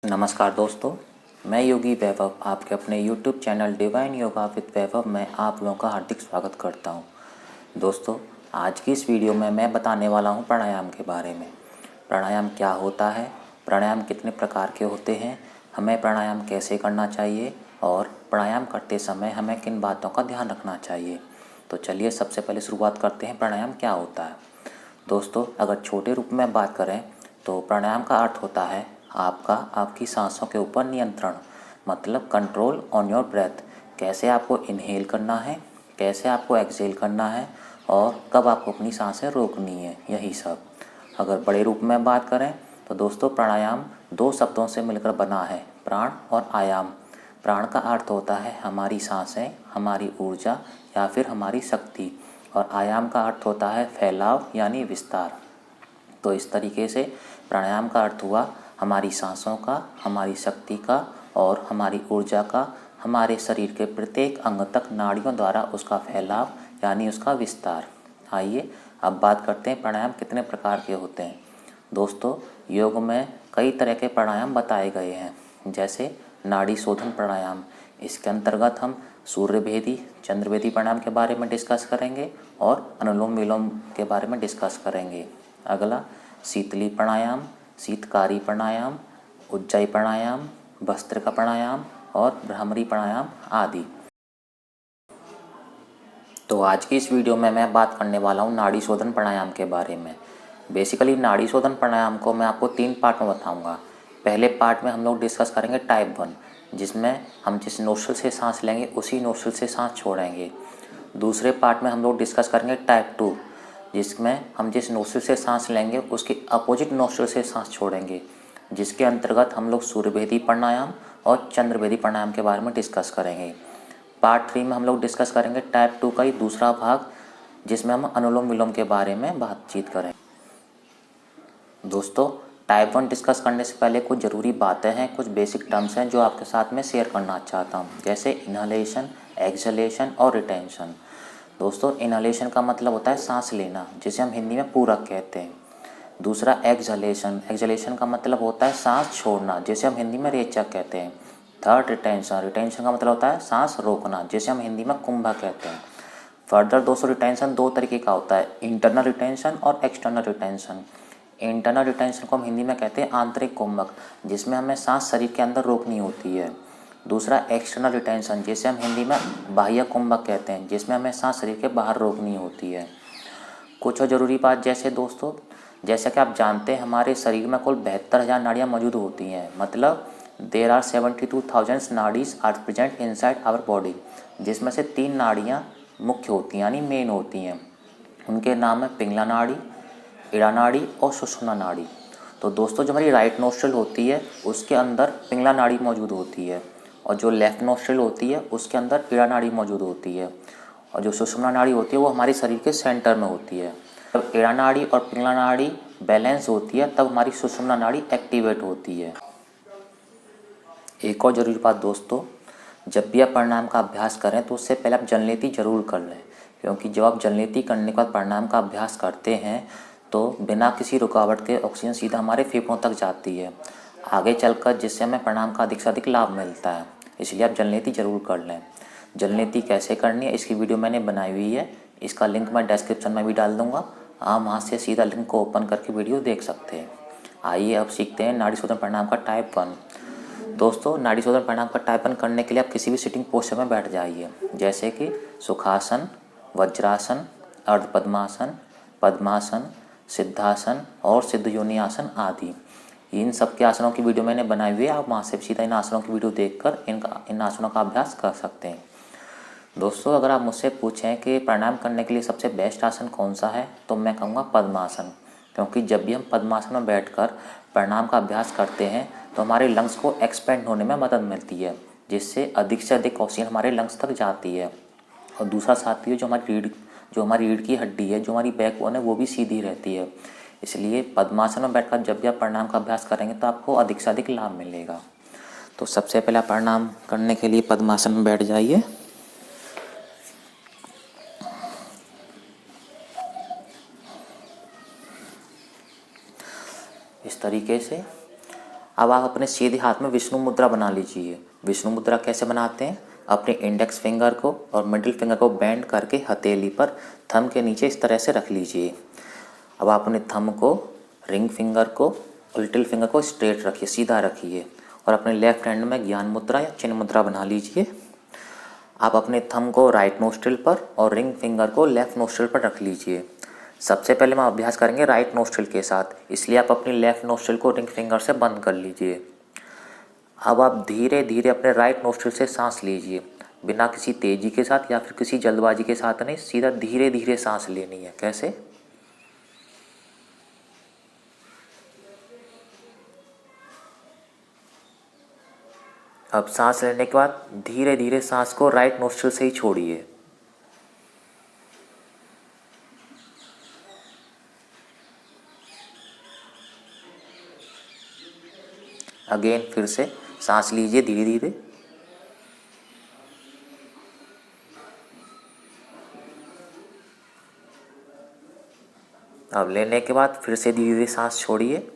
नमस्कार दोस्तों, मैं योगी वैभव आपके अपने YouTube channel Divine Yoga with Vaibhav में आप लोगों का हार्दिक स्वागत करता हूं। दोस्तों, आज की इस वीडियो में मैं बताने वाला हूं प्राणायाम के बारे में। प्राणायाम क्या होता है, प्राणायाम कितने प्रकार के होते हैं, हमें प्राणायाम कैसे करना चाहिए और प्राणायाम करते समय हमें किन बातों का ध्यान रखना चाहिए। तो चलिए सबसे पहले शुरुआत करते हैं प्राणायाम क्या होता है। दोस्तों, अगर छोटे रूप में बात करें तो प्राणायाम का अर्थ होता है आपकी सांसों के ऊपर नियंत्रण, मतलब कंट्रोल ऑन योर ब्रेथ। कैसे आपको इनहेल करना है, कैसे आपको एक्सहेल करना है और कब आपको अपनी सांसें रोकनी है, यही सब। अगर बड़े रूप में बात करें तो दोस्तों, प्राणायाम दो शब्दों से मिलकर बना है, प्राण और आयाम। प्राण का अर्थ होता है हमारी सांसें, हमारी ऊर्जा या फिर हमारी शक्ति, और आयाम का अर्थ होता है फैलाव यानी विस्तार। तो इस तरीके से प्राणायाम का अर्थ हुआ हमारी सांसों का, हमारी शक्ति का और हमारी ऊर्जा का, हमारे शरीर के प्रत्येक अंग तक नाड़ियों द्वारा उसका फैलाव यानी उसका विस्तार। आइए अब बात करते हैं प्राणायाम कितने प्रकार के होते हैं। दोस्तों, योग में कई तरह के प्राणायाम बताए गए हैं, जैसे नाड़ी शोधन प्राणायाम। इसके अंतर्गत हम सूर्यभेदी, चंद्रभेदी प्राणायाम के बारे में डिस्कस करेंगे और अनुलोम विलोम के बारे में डिस्कस करेंगे। अगला शीतली प्राणायाम, शीतकारी प्राणायाम, उज्जाई प्राणायाम, भस्त्रिका प्राणायाम और भ्रामरी प्राणायाम आदि। तो आज की इस वीडियो में मैं बात करने वाला हूँ नाड़ी शोधन प्राणायाम के बारे में। बेसिकली नाड़ी शोधन प्राणायाम को मैं आपको 3 पार्ट में बताऊंगा। पहले पार्ट में हम लोग डिस्कस करेंगे टाइप 1, जिसमें हम जिस नोस्ट्रल से सांस लेंगे उसी नोस्ट्रल से सांस छोड़ेंगे। दूसरे पार्ट में हम लोग डिस्कस करेंगे टाइप 2, जिसमें हम जिस नोस्ट्रल से सांस लेंगे उसके अपोजिट नोस्ट्रल से सांस छोड़ेंगे, जिसके अंतर्गत हम लोग सूर्यभेदी प्राणायाम और चंद्रभेदी प्राणायाम के बारे में डिस्कस करेंगे। पार्ट 3 में हम लोग डिस्कस करेंगे टाइप 2 का ही दूसरा भाग, जिसमें हम अनुलोम विलोम के बारे में बातचीत करें। दोस्तों, टाइप 1 डिस्कस करने से पहले कुछ ज़रूरी बातें हैं, कुछ बेसिक टर्म्स हैं जो आपके साथ में शेयर करना चाहता हूँ, जैसे इनहलेशन, एक्सहेलेशन और रिटेंशन। दोस्तों, इनहलेशन का मतलब होता है सांस लेना, जिसे हम हिंदी में पूरक कहते हैं। दूसरा एक्सहेलेशन, एक्सहेलेशन का मतलब होता है सांस छोड़ना, जिसे हम हिंदी में रेचक कहते हैं। थर्ड रिटेंशन, रिटेंशन का मतलब होता है सांस रोकना, जिसे हम हिंदी में कुंभक कहते हैं। फर्दर दोस्तों, रिटेंशन 2 तरीके का होता है, इंटरनल रिटेंशन और एक्सटर्नल रिटेंशन। इंटरनल रिटेंशन को हम हिंदी में कहते हैं आंतरिक कुंभक, जिसमें हमें सांस शरीर के अंदर रोकनी होती है। दूसरा एक्सटर्नल रिटेंशन, जिसे हम हिंदी में बाह्य कुंभक कहते हैं, जिसमें हमें सांस शरीर के बाहर रोकनी होती है। कुछ और ज़रूरी बात, जैसे दोस्तों, जैसा कि आप जानते हैं हमारे शरीर में कुल 72,000 नाड़ियाँ मौजूद होती हैं, मतलब देर आर 72,000 नाड़ीज are present inside our body, जिसमें से 3 नाड़ियाँ मुख्य होती हैं यानी मेन होती हैं। उनके नाम है पिंगला नाड़ी, इड़ा नाड़ी और सुषुम्ना नाड़ी। तो दोस्तों, जो हमारी राइट नोस्ट्रल होती है उसके अंदर पिंगला नाड़ी मौजूद होती है, और जो लेफ्ट नोस्ट्रल होती है उसके अंदर इड़ा नाड़ी मौजूद होती है, और जो सुषुम्ना नाड़ी होती है वो हमारे शरीर के सेंटर में होती है। जब इड़ा नाड़ी और पिंगला नाड़ी बैलेंस होती है तब हमारी सुषुम्ना नाड़ी एक्टिवेट होती है। एक और ज़रूरी बात दोस्तों, जब भी आप प्राणायाम का अभ्यास करें तो उससे पहले आप जलनेती जरूर कर लें, क्योंकि जब आप जलनेती करने के बाद प्राणायाम का अभ्यास करते हैं तो बिना किसी रुकावट के ऑक्सीजन सीधा हमारे फेफड़ों तक जाती है आगे चलकर, जिससे हमें प्राणायाम का अधिक से अधिक लाभ मिलता है। इसलिए आप जलनेती जरूर कर लें। जलनेती कैसे करनी है इसकी वीडियो मैंने बनाई हुई है, इसका लिंक मैं डिस्क्रिप्शन में भी डाल दूँगा, आप वहाँ से सीधा लिंक को ओपन करके वीडियो देख सकते हैं। आइए अब सीखते हैं नाड़ी शोधन प्राणायाम का टाइप 1। दोस्तों, नाड़ी शोधन प्राणायाम का टाइप 1 करने के लिए आप किसी भी सिटिंग पोस्चर में बैठ जाइए, जैसे कि सुखासन, वज्रासन, अर्ध पद्मासन, पद्मासन, सिद्धासन और सिद्ध योनि आसन आदि। इन सब के आसनों की वीडियो मैंने बनाई हुई है, आप वहाँ से सीधा इन आसनों की वीडियो देखकर इन आसनों का अभ्यास कर सकते हैं। दोस्तों, अगर आप मुझसे पूछें कि प्राणायाम करने के लिए सबसे बेस्ट आसन कौन सा है, तो मैं कहूँगा पद्मासन, क्योंकि जब भी हम पद्मासन में बैठकर प्राणायाम का अभ्यास करते हैं तो हमारे लंग्स को एक्सपेंड होने में मदद मिलती है, जिससे अधिक से अधिक ऑक्सीजन हमारे लंग्स तक जाती है। और दूसरा साथ ही जो हमारी रीढ़ की हड्डी है, जो हमारी बैकबोन है, वो भी सीधी रहती है। इसलिए पद्मासन में बैठकर जब भी आप प्राणायाम का अभ्यास करेंगे तो आपको अधिक से अधिक लाभ मिलेगा। तो सबसे पहले प्राणायाम करने के लिए पद्मासन में बैठ जाइए। इस तरीके से अब आप अपने सीधे हाथ में विष्णु मुद्रा बना लीजिए। विष्णु मुद्रा कैसे बनाते हैं? अपने इंडेक्स फिंगर को और मिडिल फिंगर को बेंड करके हथेली पर थंब के नीचे इस तरह से रख लीजिए। अब आप अपने थंब को, रिंग फिंगर को और लिटिल फिंगर को स्ट्रेट रखिए, सीधा रखिए और अपने लेफ्ट हैंड में ज्ञान मुद्रा या चिन्ह मुद्रा बना लीजिए। आप अपने थंब को राइट नोस्ट्रिल पर और रिंग फिंगर को लेफ्ट नोस्ट्रिल पर रख लीजिए। सबसे पहले हम अभ्यास करेंगे राइट नोस्ट्रिल के साथ, इसलिए आप अपनी लेफ्ट नोस्ट्रिल को रिंग फिंगर से बंद कर लीजिए। अब आप धीरे धीरे अपने राइट नोस्ट्रिल से सांस लीजिए, बिना किसी तेजी के साथ या फिर किसी जल्दबाजी के साथ नहीं, सीधा धीरे धीरे सांस लेनी है। कैसे? अब सांस लेने के बाद धीरे धीरे सांस को राइट नोस्ट्रिल से ही छोड़िए। अगेन फिर से सांस लीजिए धीरे धीरे। अब लेने के बाद फिर से धीरे धीरे सांस छोड़िए।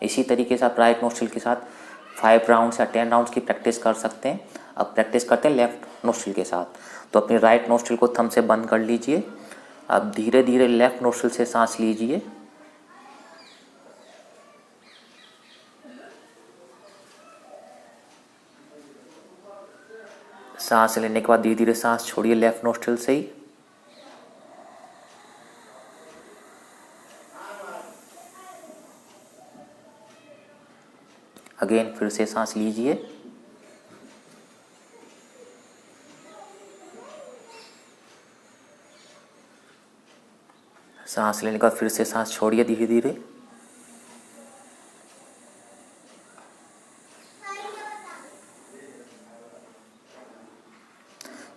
इसी तरीके से आप राइट नोस्ट्रिल के साथ 5 राउंड्स या 10 राउंड्स की प्रैक्टिस कर सकते हैं। अब प्रैक्टिस करते हैं लेफ्ट नोस्ट्रिल के साथ। तो अपनी राइट नोस्ट्रिल को थंब से बंद कर लीजिए। अब धीरे धीरे लेफ्ट नोस्ट्रिल से सांस लीजिए। सांस लेने के बाद धीरे धीरे सांस छोड़िए लेफ्ट नोस्ट्रिल से ही। अगेन फिर से सांस लीजिए। सांस लेने के बाद फिर से सांस छोड़िए धीरे धीरे।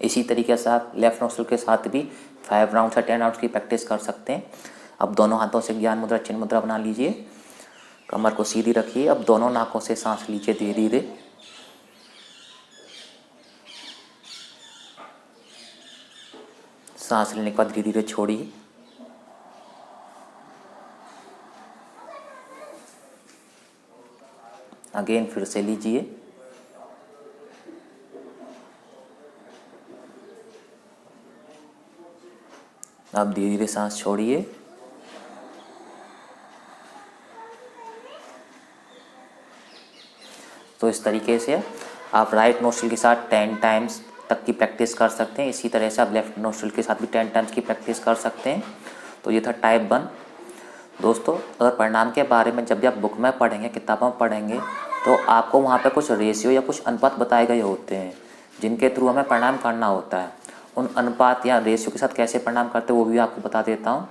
इसी तरीके से आप लेफ्ट नोस्ट्रिल के साथ भी 5 राउंड्स या 10 राउंड्स की प्रैक्टिस कर सकते हैं। अब दोनों हाथों से ज्ञान मुद्रा, चिन्ह मुद्रा बना लीजिए। कमर को सीधी रखिए। अब दोनों नाकों से सांस लीजिए धीरे धीरे। सांस लेने के बाद धीरे धीरे छोड़िए। अगेन फिर से लीजिए। अब धीरे धीरे सांस छोड़िए। तो इस तरीके से आप राइट नोस्ट्रिल के साथ 10 टाइम्स तक की प्रैक्टिस कर सकते हैं। इसी तरह से आप लेफ्ट नोस्ट्रिल के साथ भी 10 टाइम्स की प्रैक्टिस कर सकते हैं। तो ये था टाइप 1। दोस्तों, अगर परिणाम के बारे में जब भी आप बुक में पढ़ेंगे, किताबों में पढ़ेंगे, तो आपको वहाँ पे कुछ रेशियो या कुछ अनुपात बताए गए होते हैं जिनके थ्रू हमें परिणाम करना होता है। उन अनुपात या रेशियो के साथ कैसे परिणाम करते हैं वो भी आपको बता देता हूँ।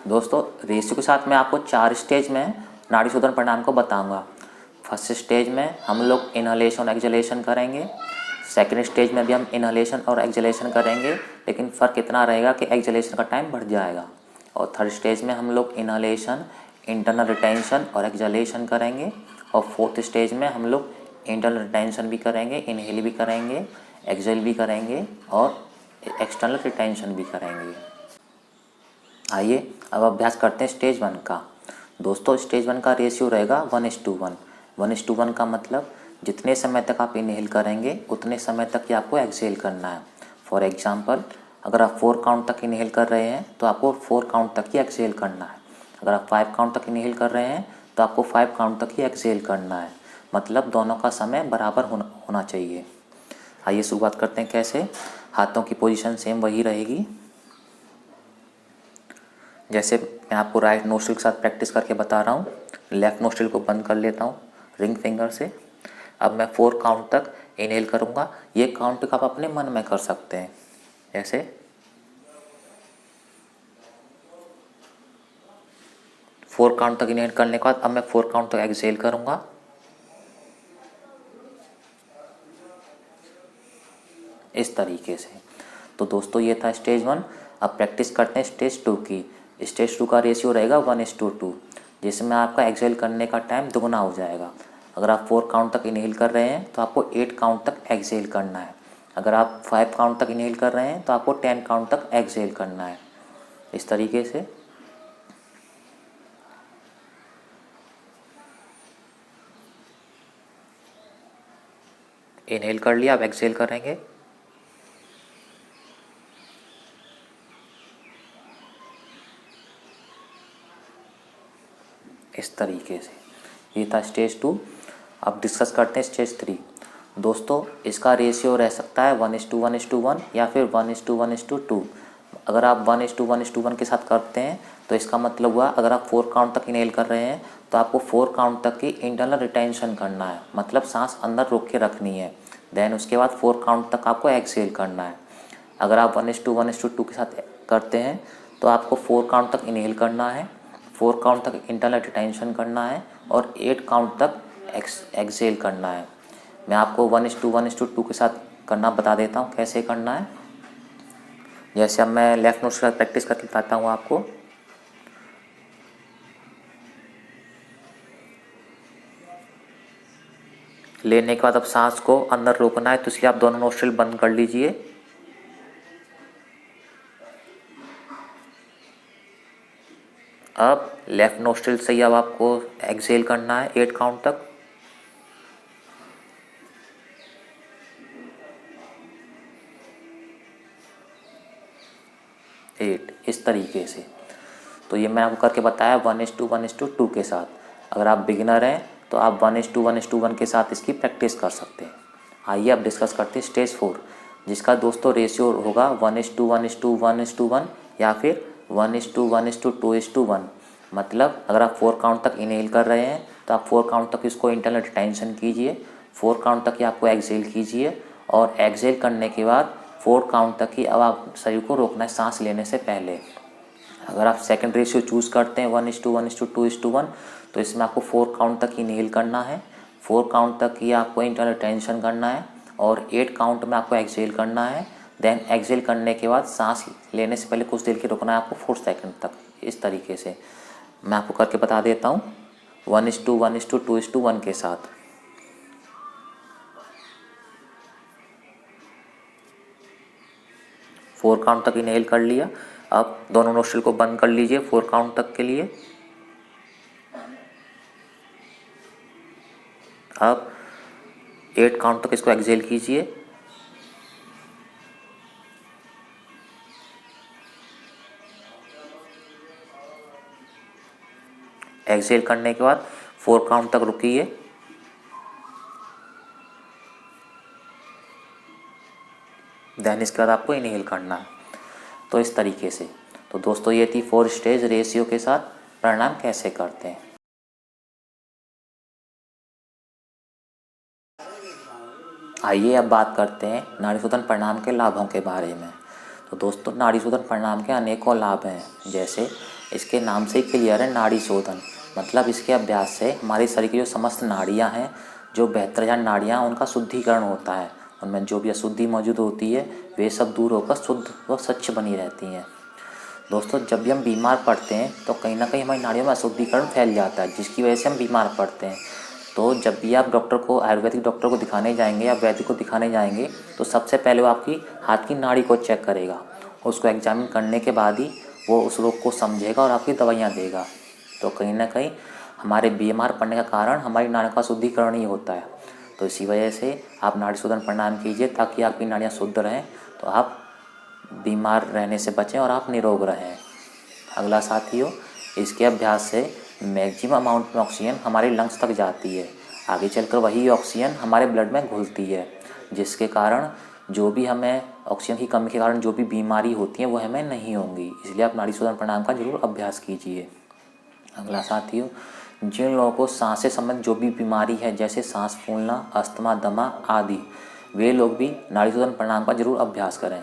दोस्तों, रेशियो के साथ मैं आपको 4 स्टेज में नाड़ी शोधन परिणाम को बताऊँगा। फर्स्ट स्टेज में हम लोग इनहलेशन और एक्सहेलेशन करेंगे। सेकेंड स्टेज में भी हम इनहलेशन और एक्सहेलेशन करेंगे, लेकिन फ़र्क इतना रहेगा कि एक्सहेलेशन का टाइम बढ़ जाएगा। और थर्ड स्टेज में हम लोग इनहलेशन, इंटरनल रिटेंशन और एक्सहेलेशन करेंगे। और फोर्थ स्टेज में हम लोग इंटरनल रिटेंशन भी करेंगे, इनहेल भी करेंगे, एक्सहेल भी करेंगे और एक्सटर्नल रिटेंशन भी करेंगे। आइए अब अभ्यास करते हैं स्टेज 1 का। दोस्तों, स्टेज 1 का रेशियो रहेगा 1:1। 1:1 का मतलब जितने समय तक आप इनहेल करेंगे उतने समय तक ही आपको एक्सहेल करना है। फॉर एग्जांपल, अगर आप 4 काउंट तक इनहेल कर रहे हैं तो आपको 4 काउंट तक ही एक्सहेल करना है। अगर आप 5 काउंट तक इनहेल कर रहे हैं तो आपको 5 काउंट तक ही एक्सहेल करना है। मतलब दोनों का समय बराबर होना चाहिए। आइए शुरुआत करते हैं। कैसे? हाथों की पोजीशन सेम वही रहेगी। जैसे मैं आपको राइट नोस्ट्रिल के साथ प्रैक्टिस करके बता रहा हूँ। लेफ़्ट नोस्ट्रिल को बंद कर लेता हूँ रिंग फिंगर से। अब मैं 4 काउंट तक इनहेल करूँगा। ये काउंट आप अपने मन में कर सकते हैं। जैसे 4 काउंट तक इनहेल करने के बाद अब मैं 4 काउंट तक एक्सहेल करूँगा। इस तरीके से। तो दोस्तों, ये था स्टेज 1। अब प्रैक्टिस करते हैं स्टेज 2 की। स्टेज 2 का रेशियो रहेगा 1:2, जिसमें आपका एक्सहेल करने का टाइम दुगना हो जाएगा। अगर आप 4 काउंट तक इनहेल कर रहे हैं तो आपको 8 काउंट तक एक्सहेल करना है। अगर आप 5 काउंट तक इनहेल कर रहे हैं तो आपको 10 काउंट तक एक्सहेल करना है। इस तरीके से इनहेल कर लिया, अब एक्सहेल करेंगे। इस तरीके से। ये था स्टेज 2। अब डिस्कस करते हैं स्टेज 3। दोस्तों इसका रेशियो रह सकता है 1:1:1 या फिर 1:1:2। अगर आप 1:1:1 के साथ करते हैं तो इसका मतलब हुआ अगर आप 4 काउंट तक इनहेल कर रहे हैं तो आपको 4 काउंट तक की इंटरनल रिटेंशन करना है, मतलब सांस अंदर रोक के रखनी है। देन उसके बाद 4 काउंट तक आपको एक्सहेल करना है। अगर आप 1:1:2 के साथ करते हैं तो आपको 4 काउंट तक इनहेल करना है, 4 काउंट तक इंटरनल रिटेंशन करना है और 8 काउंट तक एक्सहेल करना है। मैं आपको 1:1:2 के साथ करना बता देता हूँ कैसे करना है। जैसे अब मैं लेफ्ट नोज के साथ प्रैक्टिस करके बताता हूँ आपको। लेने के बाद अब सांस को अंदर रोकना है, तो इसलिए आप दोनों नोस्ट्रिल बंद कर लीजिए। अब लेफ्ट नोस्ट्रिल से ही अब आपको एक्सहेल करना है 8 काउंट तक। इस तरीके से। तो ये मैं आपको करके बताया 1:1:2 के साथ। अगर आप बिगिनर हैं तो आप 1:1:1 के साथ इसकी प्रैक्टिस कर सकते हैं। आइए अब डिस्कस करते हैं स्टेज 4, जिसका दोस्तों रेशियो होगा 1:1:1 या फिर 1:1:2:1। मतलब अगर आप 4 काउंट तक इनहेल कर रहे हैं तो आप 4 काउंट तक इसको इंटरनल रिटेंशन कीजिए, 4 काउंट तक ही आपको एक्सहेल कीजिए और एक्सहेल करने के बाद 4 काउंट तक ही अब आप शरीर को रोकना है सांस लेने से पहले। अगर आप सेकंड रेशियो चूज़ करते हैं 1:1:2:1 तो इसमें आपको 4 काउंट तक इनहेल करना है, 4 काउंट तक ही आपको इंटरनल रिटेंशन करना है और 8 काउंट में आपको एक्सहेल करना है। देन एक्सहेल करने के बाद सांस लेने से पहले कुछ देर के रुकना है आपको 4 सेकंड तक। इस तरीके से मैं आपको करके बता देता हूँ 1:1:2:1 के साथ। फोर काउंट तक इनहेल कर लिया। अब दोनों नोस्ट्रिल को बंद कर लीजिए 4 काउंट तक के लिए। अब 8 काउंट तक इसको एक्सहेल कीजिए। एक्सहेल करने के बाद 4 काउंट तक रुकिए। देन इसके बाद आपको इनहेल करना है। तो इस तरीके से। तो दोस्तों ये थी 4 स्टेज रेशियो के साथ प्राणायाम कैसे करते हैं। आइए अब बात करते हैं नाड़ी शोधन प्राणायाम के लाभों के बारे में। तो दोस्तों नाड़ी शोधन प्राणायाम के अनेकों लाभ हैं, जैसे इसके नाम से ही क्लियर है नाड़ी शोधन, मतलब इसके अभ्यास से हमारे शरीर की जो समस्त नाड़ियाँ हैं, जो 72,000 नाड़ियाँ, उनका शुद्धिकरण होता है। उनमें जो भी अशुद्धि मौजूद होती है वे सब दूर होकर शुद्ध व स्वच्छ बनी रहती हैं। दोस्तों जब भी हम बीमार पड़ते हैं तो कहीं ना कहीं हमारी नाड़ियों में अशुद्धिकरण फैल जाता है, जिसकी वजह से हम बीमार पड़ते हैं। तो जब भी आप डॉक्टर को, आयुर्वेदिक डॉक्टर को दिखाने जाएंगे या वैद्य को दिखाने जाएंगे तो सबसे पहले वो आपकी हाथ की नाड़ी को चेक करेगा। उसको एग्जामिन करने के बाद ही वो उस रोग को समझेगा और आपकी दवाइयाँ देगा। तो कहीं ना कहीं हमारे बीमार पड़ने का कारण हमारी नाड़ियों का शुद्धिकरण ही होता है। तो इसी वजह से आप नाड़ी शोधन प्राणायाम कीजिए ताकि आपकी नाड़ियाँ शुद्ध रहें, तो आप बीमार रहने से बचें और आप निरोग रहें। अगला साथियों, इसके अभ्यास से मैक्सिमम अमाउंट में ऑक्सीजन हमारे लंग्स तक जाती है। आगे चलकर वही ऑक्सीजन हमारे ब्लड में घुलती है, जिसके कारण जो भी हमें ऑक्सीजन की कमी के कारण जो भी बीमारी होती है वो हमें नहीं होंगी। इसलिए आप नाड़ी शोधन प्राणायाम का जरूर अभ्यास कीजिए। अगला साथियों, जिन लोगों को सांस से संबंधित जो भी बीमारी है, जैसे सांस फूलना, अस्थमा, दमा आदि, वे लोग भी नाड़ी शोधन प्राणायाम का जरूर अभ्यास करें,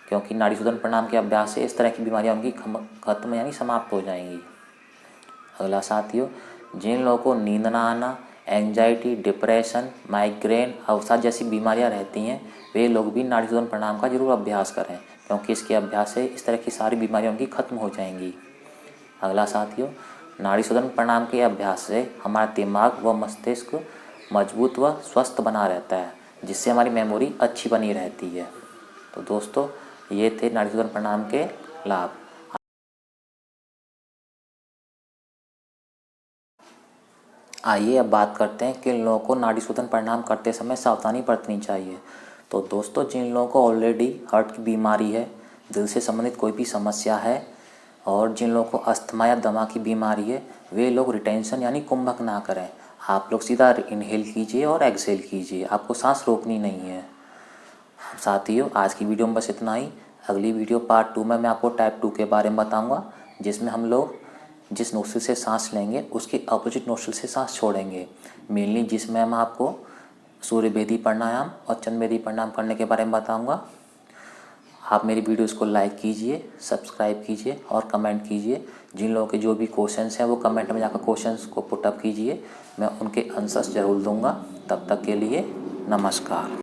क्योंकि नाड़ी शोधन प्राणायाम के अभ्यास से इस तरह की बीमारियां उनकी खत्म यानी समाप्त हो जाएंगी। अगला साथियों, जिन लोगों को नींद ना आना, एंजाइटी, डिप्रेशन, माइग्रेन, अवसाद जैसी बीमारियां रहती हैं, वे लोग भी नाड़ी शोधन प्राणायाम का जरूर अभ्यास करें, क्योंकि इसके अभ्यास से इस तरह की सारी बीमारियां उनकी खत्म हो जाएंगी। अगला साथियों, नाड़ी शोधन प्राणायाम के अभ्यास से हमारा दिमाग व मस्तिष्क मजबूत व स्वस्थ बना रहता है, जिससे हमारी मेमोरी अच्छी बनी रहती है। तो दोस्तों ये थे नाड़ी शोधन प्राणायाम के लाभ। आइए अब बात करते हैं कि इन लोगों को नाड़ी शोधन प्राणायाम करते समय सावधानी बरतनी चाहिए। तो दोस्तों जिन लोगों को ऑलरेडी हार्ट की बीमारी है, दिल से संबंधित कोई भी समस्या है और जिन लोगों को अस्थमा या दमा की बीमारी है, वे लोग रिटेंशन यानी कुंभक ना करें। आप लोग सीधा इनहेल कीजिए और एक्सहेल कीजिए, आपको सांस रोकनी नहीं है। साथियों आज की वीडियो में बस इतना ही। अगली वीडियो पार्ट 2 में मैं आपको टाइप 2 के बारे में बताऊंगा, जिसमें हम लोग जिस नोस्ट्रिल से सांस लेंगे उसकी अपोजिट नोस्ट्रिल से सांस छोड़ेंगे। मेनली जिसमें मैं आपको सूर्य भेदी प्राणायाम और चंद्र भेदी प्राणायाम करने के बारे में बताऊंगा। आप मेरी वीडियोस को लाइक कीजिए, सब्सक्राइब कीजिए और कमेंट कीजिए। जिन लोगों के जो भी क्वेश्चंस हैं वो कमेंट में जाकर क्वेश्चंस को पुटअप कीजिए, मैं उनके आंसर्स ज़रूर दूंगा। तब तक के लिए नमस्कार।